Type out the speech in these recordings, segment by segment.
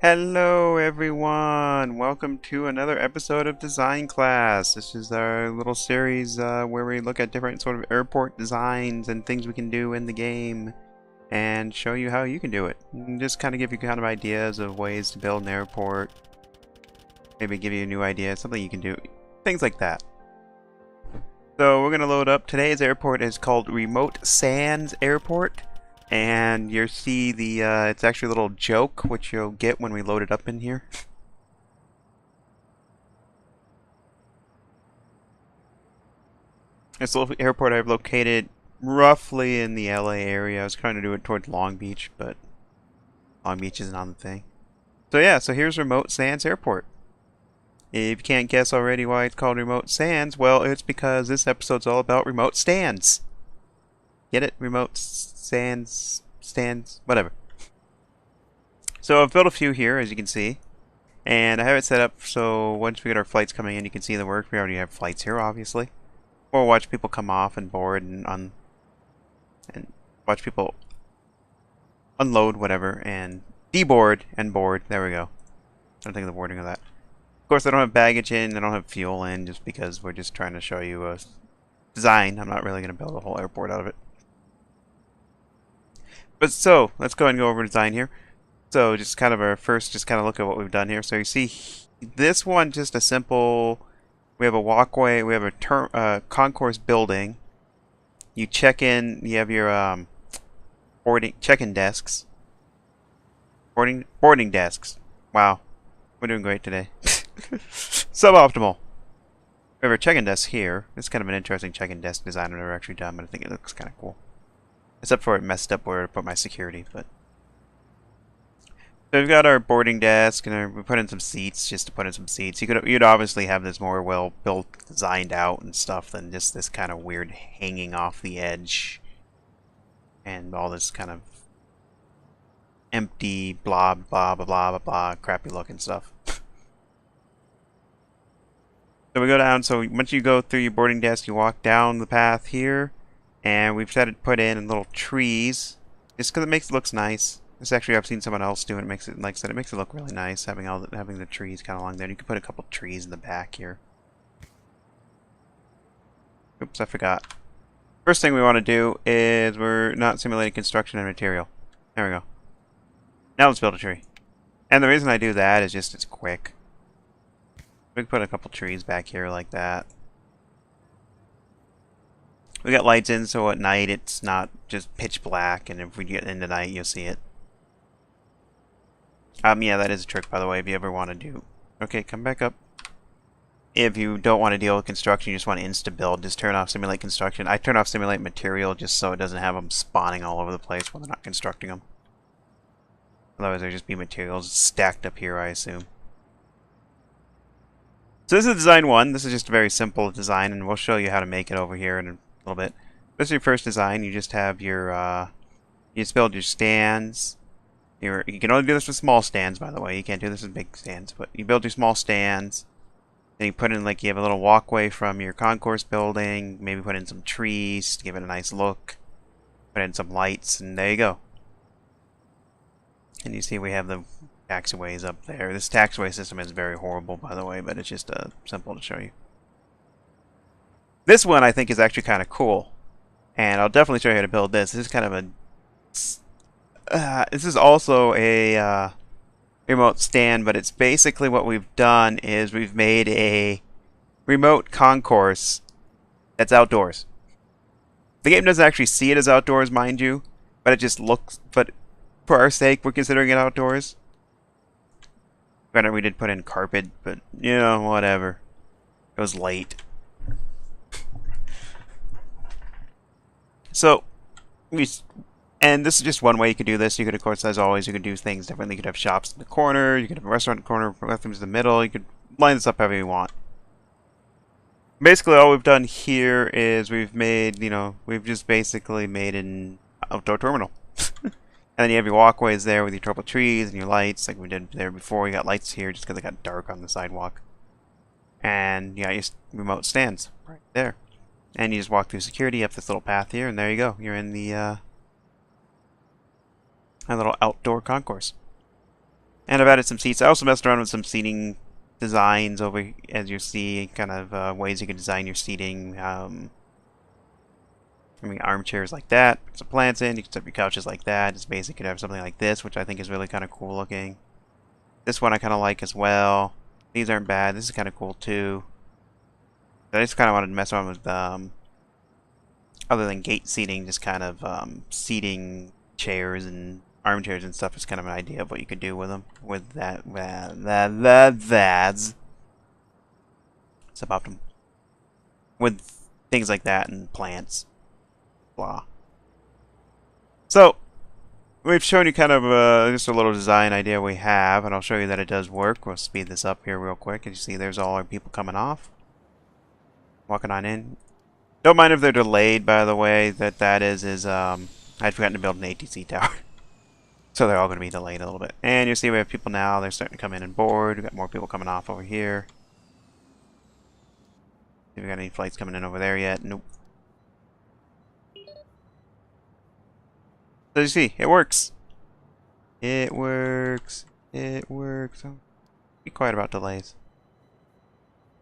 Hello everyone! Welcome to another episode of Design Class. This is our little series where we look at different sort of airport designs and things we can do in the game and show you how you can do it. And just kind of give you kind of ideas of ways to build an airport. Maybe give you a new idea, something you can do. Things like that. So we're going to load up. Today's airport is called Remote Sands Airport. And you'll see the, it's actually a little joke, which you'll get when we load it up in here. This little airport I've located roughly in the LA area. I was trying to do it towards Long Beach, but Long Beach isn't on the thing. So yeah, so here's Remote Sands Airport. If you can't guess already why it's called Remote Sands, well, it's because this episode's all about remote stands. Get it? Remote stands, whatever. So I've built a few here, as you can see. And I have it set up so once we get our flights coming in, you can see the work. We already have flights here, obviously. Or watch people come off and board and watch people unload, whatever, and deboard and board. There we go. I don't think of the wording of that. Of course, I don't have baggage in, I don't have fuel in, just because we're just trying to show you a design. I'm not really going to build a whole airport out of it. But so, let's go ahead and go over design here. So, just kind of our first, just kind of look at what we've done here. So you see, this one, just a simple, we have a walkway, we have a concourse building. You check in, you have your check-in desks. Boarding desks. Wow. We're doing great today. Suboptimal. We have our check-in desk here. It's kind of an interesting check-in desk design I've never actually done, but I think it looks kind of cool. Except for it messed up where I put my security, but... So we've got our boarding desk, and we put in some seats, just to put in some seats. You'd obviously have this more well-built, designed out and stuff than just this kind of weird hanging off the edge. And all this kind of empty, blah, blah, blah, blah, blah, blah, crappy looking stuff. So we go down, so once you go through your boarding desk, you walk down the path here, and we've put in little trees, just because it looks nice. This actually I've seen someone else do it. It makes it, like I said, it makes it look really nice having the trees kind of along there. You can put a couple trees in the back here. Oops, I forgot. First thing we want to do is we're not simulating construction and material. There we go. Now let's build a tree. And the reason I do that is just it's quick. We can put a couple trees back here like that. We got lights in, so at night it's not just pitch black, and if we get into night, you'll see it. Yeah, that is a trick, by the way, if you ever want to do... Okay, come back up. If you don't want to deal with construction, you just want to insta-build, just turn off Simulate Construction. I turn off Simulate Material just so it doesn't have them spawning all over the place when they're not constructing them. Otherwise, there'd just be materials stacked up here, I assume. So this is design 1. This is just a very simple design, and we'll show you how to make it over here in a little bit. This is your first design. You just have your, you just build your stands. You can only do this with small stands, by the way. You can't do this with big stands, but you build your small stands. Then you put in, like, you have a little walkway from your concourse building. Maybe put in some trees to give it a nice look. Put in some lights, and there you go. And you see we have the taxiways up there. This taxiway system is very horrible, by the way, but it's just simple to show you. This one I think is actually kind of cool, and I'll definitely show you how to build this. This is kind of a... this is also a remote stand, but it's basically what we've done is we've made a remote concourse that's outdoors. The game doesn't actually see it as outdoors, mind you, but it just looks... But for our sake, we're considering it outdoors. Granted, we did put in carpet, but, you know, whatever. It was late. So, and this is just one way you could do this. You could, of course, as always, you could do things differently. You could have shops in the corner, you could have a restaurant in the corner, bathrooms in the middle. You could line this up however you want. Basically, all we've done here is we've made, you know, we've just basically made an outdoor terminal. And then you have your walkways there with your tropical trees and your lights, like we did there before. You got lights here just because it got dark on the sidewalk. And you got your remote stands right there. And you just walk through security up this little path here, and there you go. You're in the a little outdoor concourse. And I've added some seats. I also messed around with some seating designs over, as you see, kind of ways you can design your seating. I mean, armchairs like that, put some plants in, you can set your couches like that. It's basic. You could have something like this, which I think is really kind of cool looking. This one I kind of like as well. These aren't bad. This is kind of cool too. I just kind of wanted to mess around with, other than gate seating, just kind of seating chairs and armchairs and stuff is kind of an idea of what you could do with them. With that's suboptimal. With things like that and plants. Blah. So, we've shown you kind of just a little design idea we have, and I'll show you that it does work. We'll speed this up here real quick. As you see, there's all our people coming off. Walking on in. Don't mind if they're delayed, by the way. That is I'd forgotten to build an ATC tower. So they're all going to be delayed a little bit. And you see we have people now. They're starting to come in and board. We've got more people coming off over here. Have we got any flights coming in over there yet? Nope. So you see, it works. It works. It works. Oh, be quiet about delays.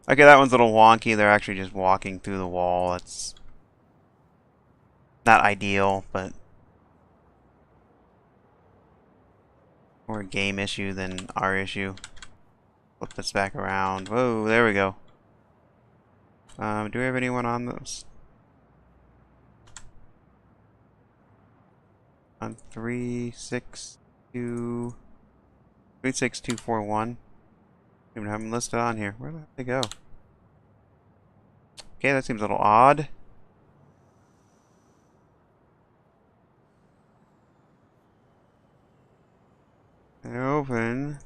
Okay, that one's a little wonky. They're actually just walking through the wall. It's not ideal, but more a game issue than our issue. Flip this back around. Whoa, there we go. Do we have anyone on those? On 36241. Don't even have them listed on here. Where did they go? Okay, that seems a little odd. They're open.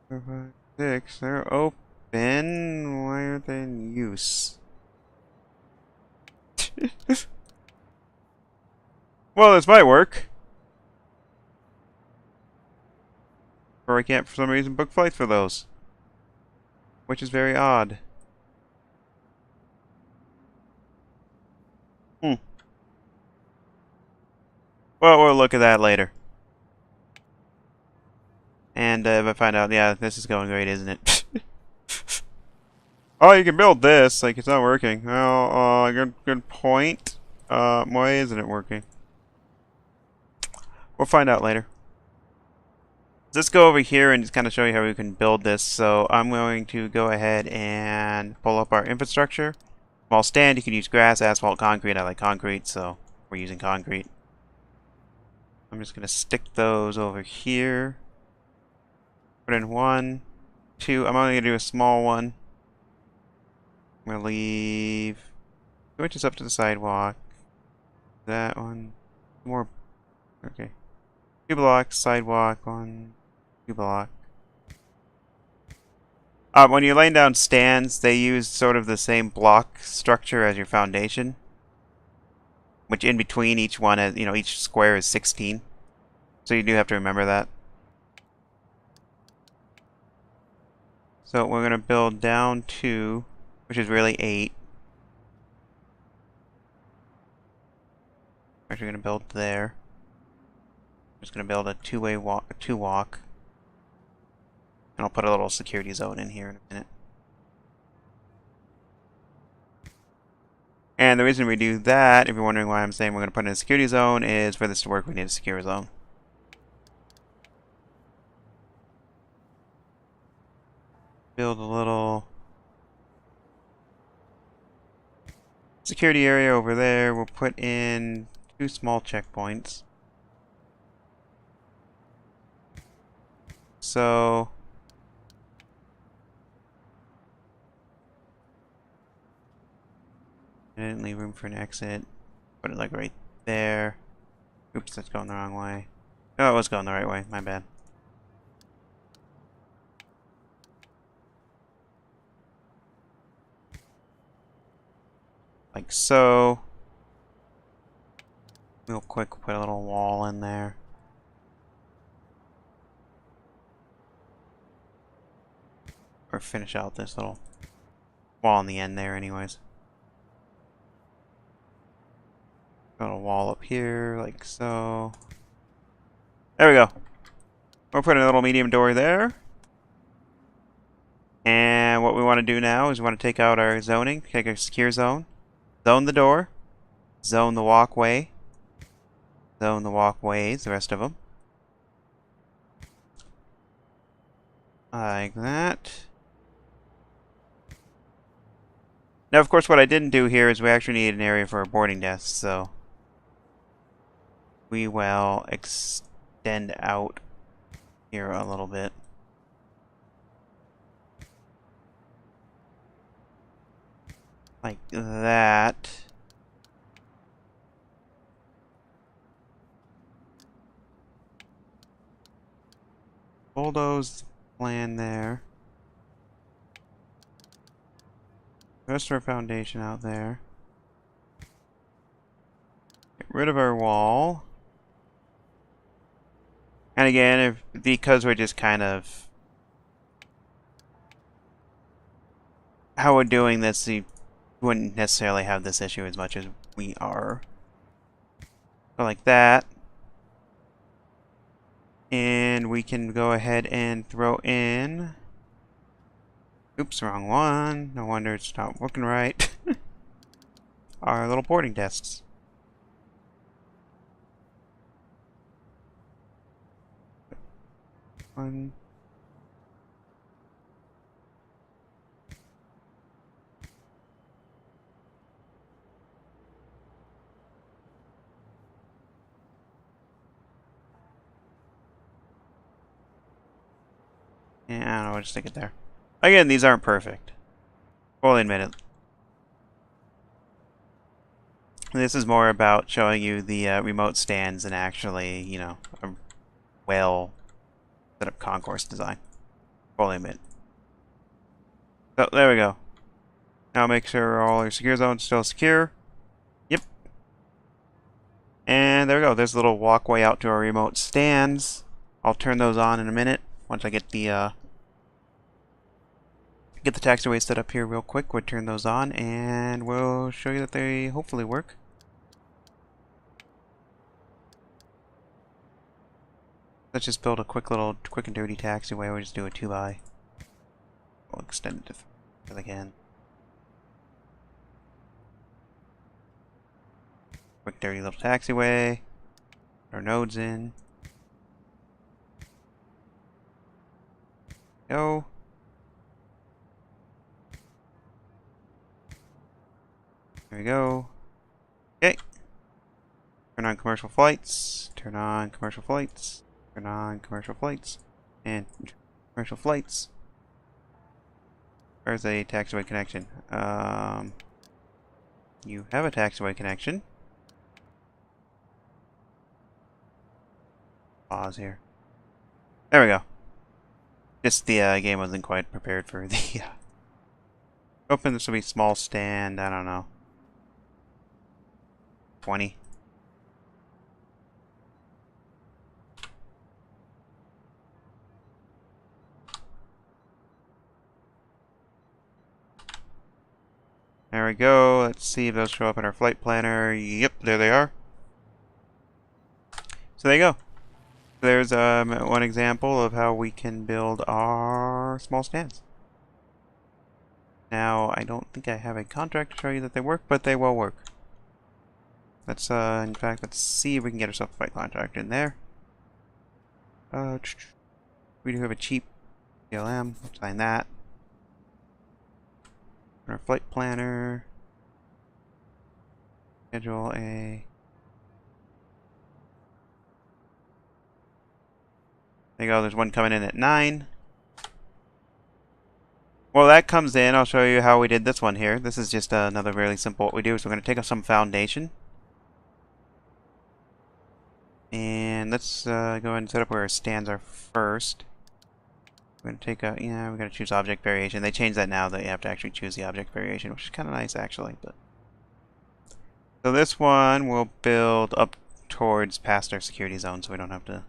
4, 5, 6. They're open. Why aren't they in use? Well, this might work. Or I can't, for some reason, book flights for those. Which is very odd. Hmm. Well, we'll look at that later. And if I find out, yeah, this is going great, isn't it? Oh, you can build this. Like, it's not working. Well, good point. Why isn't it working? We'll find out later. Let's go over here and just kind of show you how we can build this. So I'm going to go ahead and pull up our infrastructure. Small stand, you can use grass, asphalt, concrete. I like concrete, so we're using concrete. I'm just going to stick those over here. Put in 1, 2. I'm only going to do a small one. I'm going to leave 2 inches up to the sidewalk. That one. More. Okay. 2 blocks, sidewalk, 1, 2 block. When you're laying down stands, they use sort of the same block structure as your foundation. Which in between each one, has, you know, each square is 16. So you do have to remember that. So we're going to build down 2, which is really 8. Actually going to build there. Just going to build a two-way walk, a 2-walk. And I'll put a little security zone in here in a minute. And the reason we do that, if you're wondering why I'm saying we're going to put in a security zone, is for this to work, we need a secure zone. Build a little security area over there. We'll put in 2 small checkpoints. So I didn't leave room for an exit. Put it like right there. Oops, that's going the wrong way. Oh, it was going the right way. My bad. Like so. Real quick, put a little wall in there. Or finish out this little wall on the end there anyways. Got a wall up here, like so. There we go. We'll put a little medium door there. And what we want to do now is we want to take out our zoning, take our secure zone, zone the door, zone the walkway, zone the walkways, the rest of them. Like that. Now, of course, what I didn't do here is we actually need an area for our boarding desks, so we will extend out here a little bit. Like that. Bulldoze plan there. Rest our foundation out there. Get rid of our wall. And again, because we're just kind of how we're doing this, you wouldn't necessarily have this issue as much as we are. Go like that. And we can go ahead and throw in... Oops, wrong one. No wonder it's not working right. Our little boarding desks. One. Yeah, I don't know, I'll just stick it there. Again, these aren't perfect. Fully admit it. This is more about showing you the remote stands and actually, you know, a well set up concourse design. Fully admit. So, there we go. Now make sure all your secure zones still secure. Yep. And there we go. There's a little walkway out to our remote stands. I'll turn those on in a minute once I get the taxiway set up here real quick. We'll turn those on and we'll show you that they hopefully work. Let's just build a quick and dirty taxiway. We'll just do a 2x. We'll extend it to again. Quick dirty little taxiway. Put our nodes in. Go. There we go. Okay. Turn on commercial flights. Turn on commercial flights. Turn on commercial flights. And commercial flights. Where's a taxiway connection? You have a taxiway connection. Pause here. There we go. Just the game wasn't quite prepared for the... Open, this will be small stand, I don't know. 20. There we go. Let's see if those show up in our flight planner. Yep, there they are. So there you go. There's one example of how we can build our small stands. Now, I don't think I have a contract to show you that they work, but they will work. Let's, in fact, let's see if we can get ourselves a flight contract in there. We do have a cheap CLM. Let's sign that. Our flight planner. Schedule a... There you go, there's one coming in at 9. Well, that comes in. I'll show you how we did this one here. This is just another really simple what we do. So we're going to take off some foundation. And let's go ahead and set up where our stands are first. We're going to take a, yeah, we're going to choose object variation. They changed that now that you have to actually choose the object variation, which is kind of nice actually. But so this one will build up towards past our security zone so we don't have to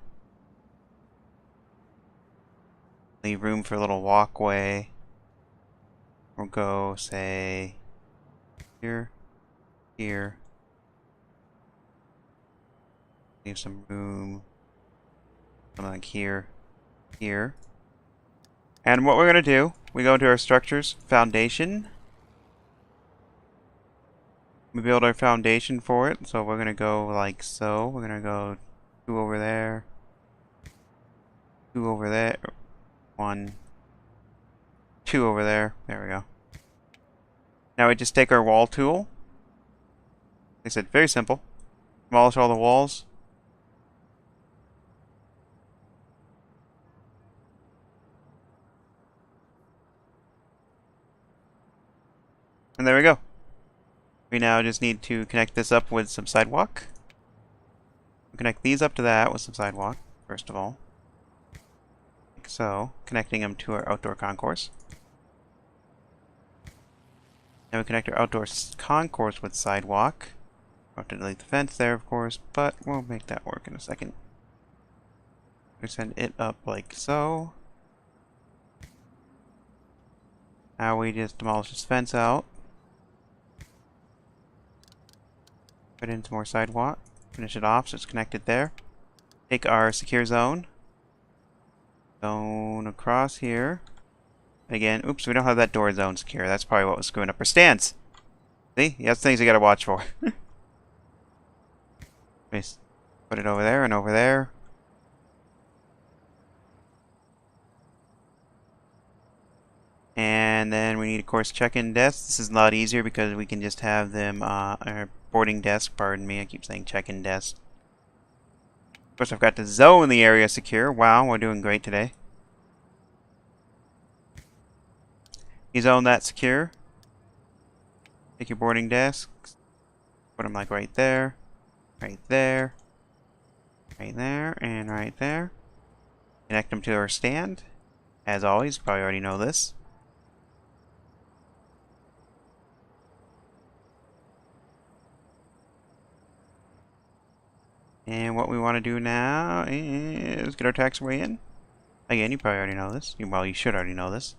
leave room for a little walkway. We'll go, say, here, here. Leave some room something like here, here. And what we're going to do, we go into our structures, foundation. We build our foundation for it, so we're going to go like so. We're going to go 2 over there, 2 over there, 1, 2 over there. There we go. Now we just take our wall tool. Like I said, very simple. Demolish all the walls. And there we go. We now just need to connect this up with some sidewalk. We'll connect these up to that with some sidewalk, first of all. Like so, connecting them to our outdoor concourse. Now we connect our outdoor concourse with sidewalk. We'll have to delete the fence there, of course, but we'll make that work in a second. We send it up like so. Now we just demolish this fence out. Put in some more sidewalk. Finish it off so it's connected there. Take our secure zone. Zone across here. Again, oops, we don't have that door zone secure. That's probably what was screwing up our stands. See? That's things you gotta watch for. Just put it over there and over there. And then we need, of course, check-in desks. This is a lot easier because we can just have them, or boarding desk, pardon me, I keep saying check-in desk. Of course, I've got to zone the area secure. Wow, we're doing great today. You zone that secure. Take your boarding desks. Put them like right there, right there, right there, and right there. Connect them to our stand. As always, you probably already know this. And what we want to do now is get our taxiway in. Again, you probably already know this. Well, you should already know this.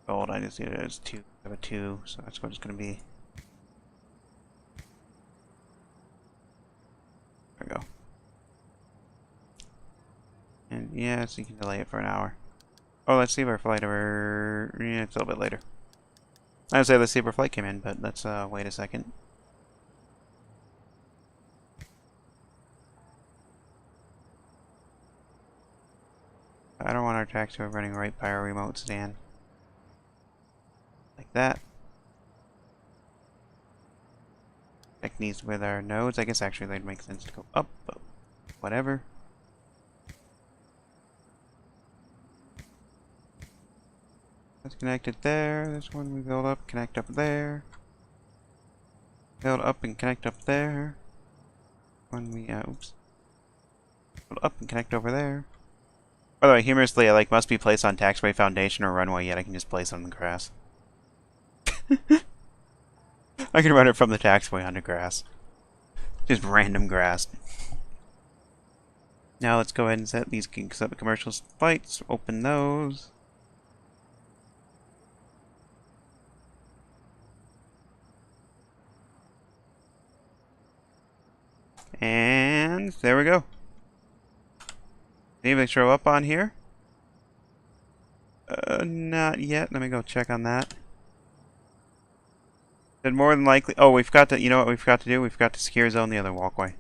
Gold, I just see it as 2. I have a 2, so that's what it's going to be. There we go. And yeah, so you can delay it for an hour. Oh, let's see if our flight ever... Yeah, it's a little bit later. I would say let's see if our flight came in, but let's wait a second. I don't want our taxiway running right by our remote stand. Like that. Connect these with our nodes. I guess actually they'd make sense to go up, but whatever. Let's connect it there. This one we build up, connect up there. Build up and connect up there. When we, oops. Build up and connect over there. By the way, humorously, I must be placed on taxiway foundation or runway, yet I can just place on the grass. I can run it from the taxiway onto grass. Just random grass. Now let's go ahead and set these commercial flights. Open those. And there we go. See if they show up on here. Not yet. Let me go check on that. But more than likely... Oh, we've got to... You know what we've got to do? We've got to secure zone the other walkway.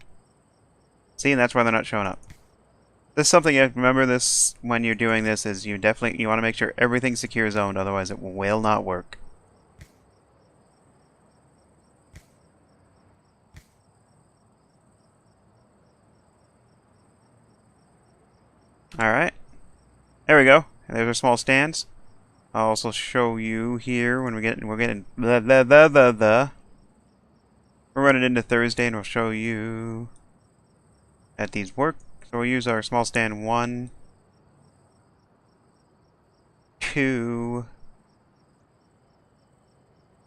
See, and that's why they're not showing up. This is something you have to remember this when you're doing this is you want to make sure everything's secure zoned, otherwise it will not work. Alright. There we go. There's our small stands. I'll also show you here when we're getting We're running into Thursday and we'll show you that these work. So we'll use our small stand 1, 2.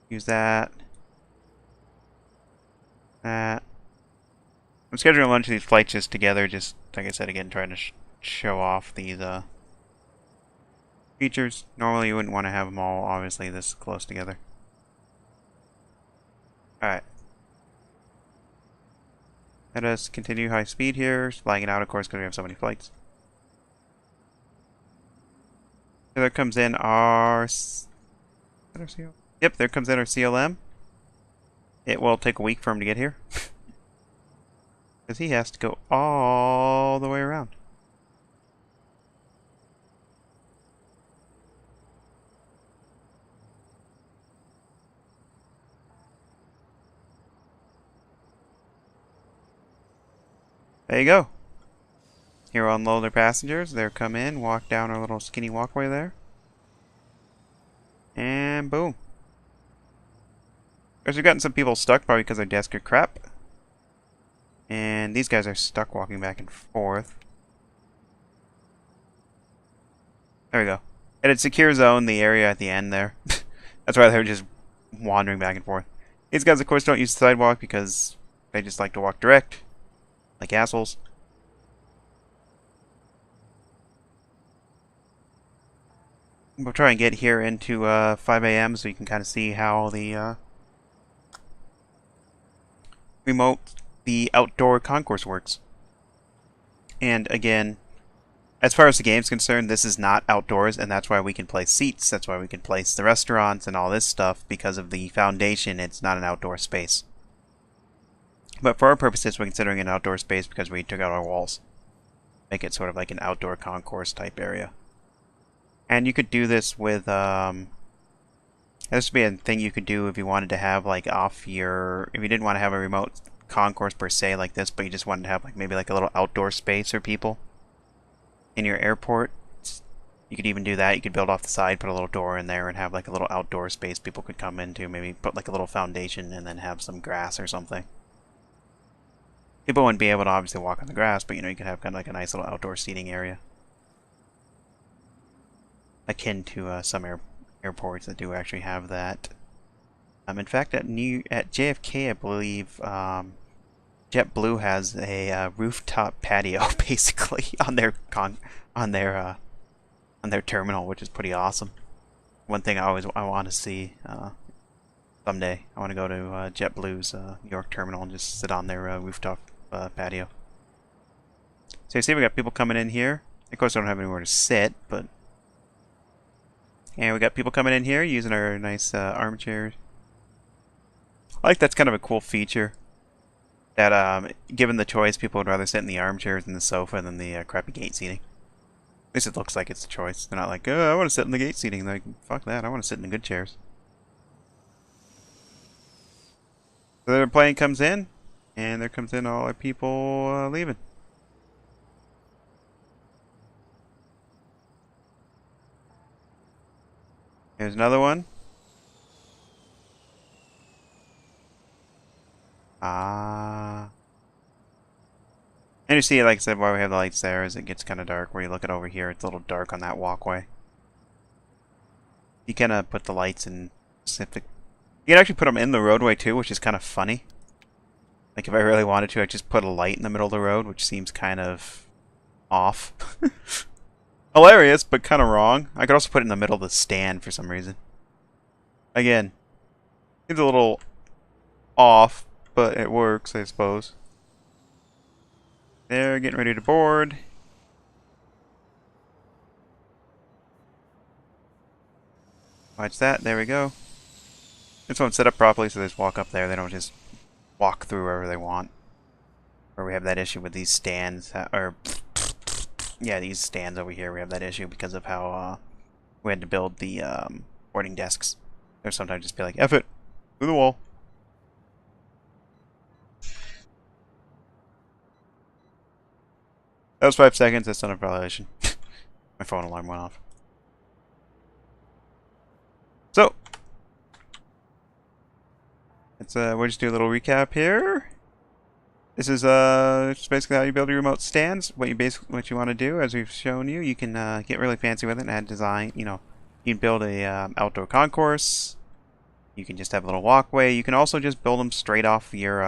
Use that. That. I'm scheduling a bunch of these flights just together, just like I said again, trying to show off these features. Normally you wouldn't want to have them all obviously this close together. Alright. Let us continue high speed here. Flying it out, of course, because we have so many flights. So there comes in our... Yep, there comes in our CLM. It will take a week for him to get here. Because he has to go all the way around. There you go. Here we'll unload their passengers. They'll come in, walk down our little skinny walkway there. And boom. Because we've gotten some people stuck probably because their desks are crap. And these guys are stuck walking back and forth. There we go. And it secure zone the area at the end there. That's why they're just wandering back and forth. These guys, of course, don't use the sidewalk because they just like to walk direct. Like assholes. We'll try and get here into 5 a.m. so you can kind of see how the the outdoor concourse works. And again, as far as the game's concerned, this is not outdoors, and that's why we can place seats. That's why we can place the restaurants and all this stuff, because of the foundation. It's not an outdoor space. But for our purposes, we're considering an outdoor space because we took out our walls. Make it sort of like an outdoor concourse type area. And you could do this with, this would be a thing you could do if you wanted to have like if you didn't want to have a remote concourse per se like this, but you just wanted to have like maybe like a little outdoor space for people in your airport. You could even do that. You could build off the side, put a little door in there, and have like a little outdoor space people could come into. Maybe put like a little foundation and then have some grass or something. People wouldn't be able to obviously walk on the grass, but you know, you could have kind of like a nice little outdoor seating area. Akin to some airports that do actually have that. In fact, at JFK, I believe JetBlue has a rooftop patio basically on their terminal, which is pretty awesome. One thing I want to see someday. I want to go to JetBlue's New York terminal and just sit on their rooftop patio. So you see we got people coming in here. Of course, I don't have anywhere to sit, but... And we got people coming in here using our nice armchairs. I like that's kind of a cool feature. That, given the choice, people would rather sit in the armchairs than the sofa than the crappy gate seating. At least it looks like it's a choice. They're not like, oh, I want to sit in the gate seating. They're like, fuck that, I want to sit in the good chairs. So their plane comes in, and there comes in all our people leaving. Here's another one. And you see, like I said, why we have the lights there is it gets kind of dark. Where you look at over here, it's a little dark on that walkway. You kind of put the lights in specific. You can actually put them in the roadway too, which is kind of funny. Like if I really wanted to, I'd just put a light in the middle of the road, which seems kind of off. Hilarious, but kind of wrong. I could also put it in the middle of the stand for some reason. Again, it's a little off, but it works, I suppose. They're getting ready to board. Watch that, there we go. This one's set up properly so they just walk up there. They don't just walk through wherever they want. Or we have that issue with these stands, yeah, these stands over here, we have that issue because of how we had to build the boarding desks. Or sometimes just be like, F it, through the wall. That was 5 seconds, that's not a violation. My phone alarm went off. So, let's we'll just do a little recap here. This is just basically how you build your remote stands. What you want to do, as we've shown you, you can get really fancy with it and add design. You know, you can build a outdoor concourse. You can just have a little walkway. You can also just build them straight off your.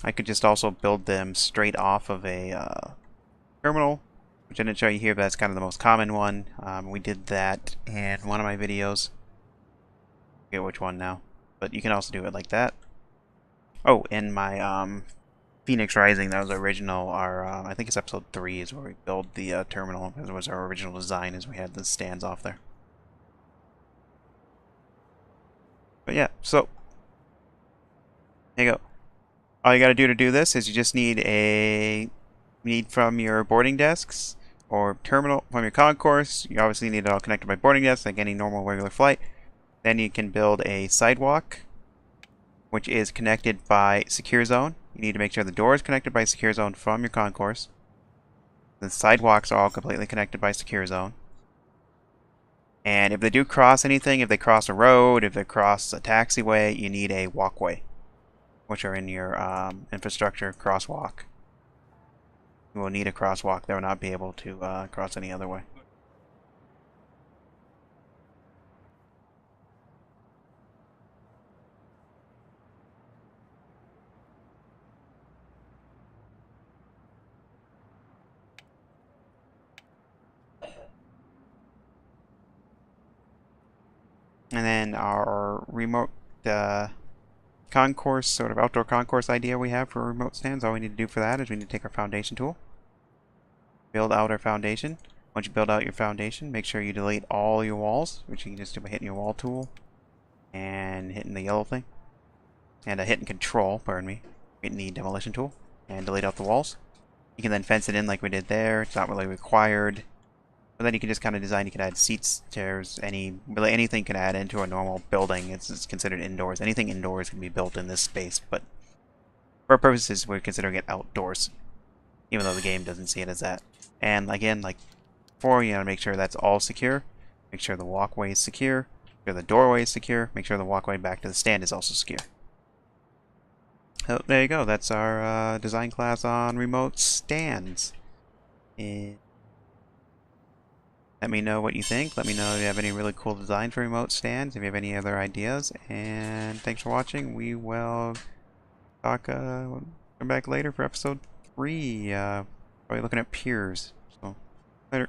I could just also build them straight off of a terminal, which I didn't show you here, but that's kind of the most common one. We did that in one of my videos. I forget which one now, but you can also do it like that. Oh, in my Phoenix Rising, that was original. Our I think it's episode 3 is where we build the terminal. It was our original design as we had the stands off there. But yeah, so there you go. All you got to do this is you just need from your boarding desks or terminal from your concourse. You obviously need it all connected by boarding desks like any normal regular flight. Then you can build a sidewalk, which is connected by secure zone. You need to make sure the door is connected by secure zone from your concourse. The sidewalks are all completely connected by secure zone. And if they do cross anything, if they cross a road, if they cross a taxiway, you need a walkway, which are in your infrastructure crosswalk. You will need a crosswalk. They will not be able to cross any other way. And then our remote concourse, sort of outdoor concourse idea we have for remote stands, all we need to do for that is we need to take our foundation tool, build out our foundation. Once you build out your foundation, make sure you delete all your walls, which you can just do by hitting your wall tool and hitting the yellow thing. And hitting control, pardon me, hitting the demolition tool, and delete out the walls. You can then fence it in like we did there. It's not really required. But then you can just kind of design, you can add seats, chairs, really anything you can add into a normal building. It's considered indoors. Anything indoors can be built in this space, but for our purposes, we're considering it outdoors, even though the game doesn't see it as that. And again, like before, you gotta make sure that's all secure. Make sure the walkway is secure. Make sure the doorway is secure. Make sure the walkway back to the stand is also secure. So there you go. That's our design class on remote stands. And let me know what you think. Let me know if you have any really cool design for remote stands, if you have any other ideas. And thanks for watching. We will talk, come back later for episode 3. Probably looking at piers. So, later.